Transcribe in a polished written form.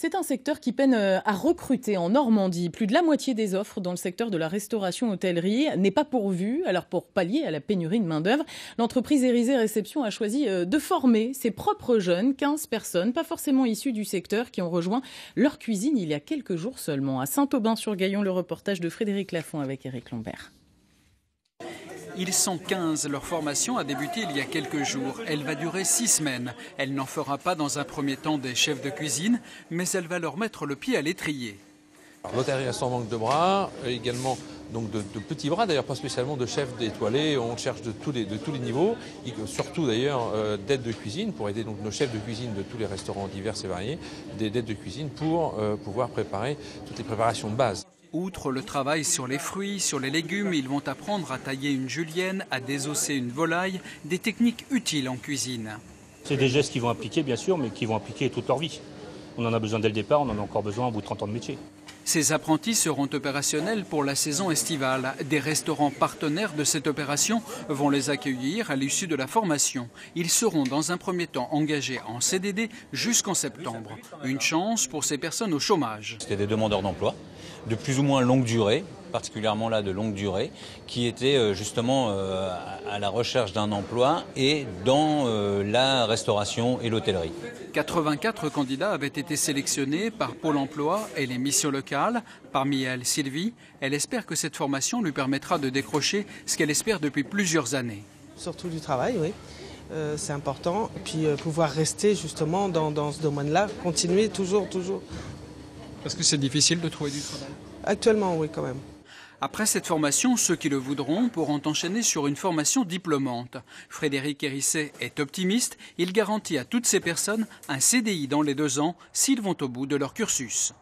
C'est un secteur qui peine à recruter en Normandie. Plus de la moitié des offres dans le secteur de la restauration-hôtellerie n'est pas pourvue. Alors pour pallier à la pénurie de main-d'œuvre, l'entreprise Érisée Réception a choisi de former ses propres jeunes, 15 personnes, pas forcément issues du secteur, qui ont rejoint leur cuisine il y a quelques jours seulement. À Saint-Aubin-sur-Gaillon, le reportage de Frédéric Lafont avec Éric Lambert. Ils sont 15. Leur formation a débuté il y a quelques jours. Elle va durer 6 semaines. Elle n'en fera pas dans un premier temps des chefs de cuisine, mais elle va leur mettre le pied à l'étrier. L'hôtellerie a sans manque de bras, également donc de petits bras, d'ailleurs pas spécialement de chefs étoilés. On cherche de tous les niveaux, et surtout d'ailleurs d'aides de cuisine pour aider donc nos chefs de cuisine de tous les restaurants divers et variés, des aides de cuisine pour pouvoir préparer toutes les préparations de base. Outre le travail sur les fruits, sur les légumes, ils vont apprendre à tailler une julienne, à désosser une volaille, des techniques utiles en cuisine. C'est des gestes qu'ils vont appliquer bien sûr, mais qu'ils vont appliquer toute leur vie. On en a besoin dès le départ, on en a encore besoin au bout de 30 ans de métier. Ces apprentis seront opérationnels pour la saison estivale. Des restaurants partenaires de cette opération vont les accueillir à l'issue de la formation. Ils seront dans un premier temps engagés en CDD jusqu'en septembre. Une chance pour ces personnes au chômage. C'était des demandeurs d'emploi de plus ou moins longue durée, particulièrement là de longue durée, qui étaient justement à la recherche d'un emploi et dans la restauration et l'hôtellerie. 84 candidats avaient été sélectionnés par Pôle emploi et les missions locales. Parmi elles, Sylvie, elle espère que cette formation lui permettra de décrocher ce qu'elle espère depuis plusieurs années. Surtout du travail, oui. C'est important. Et puis pouvoir rester justement dans ce domaine-là, continuer toujours. Parce que c'est difficile de trouver du travail. Actuellement, oui, quand même. Après cette formation, ceux qui le voudront pourront enchaîner sur une formation diplômante. Frédéric Hérisset est optimiste. Il garantit à toutes ces personnes un CDI dans les 2 ans s'ils vont au bout de leur cursus.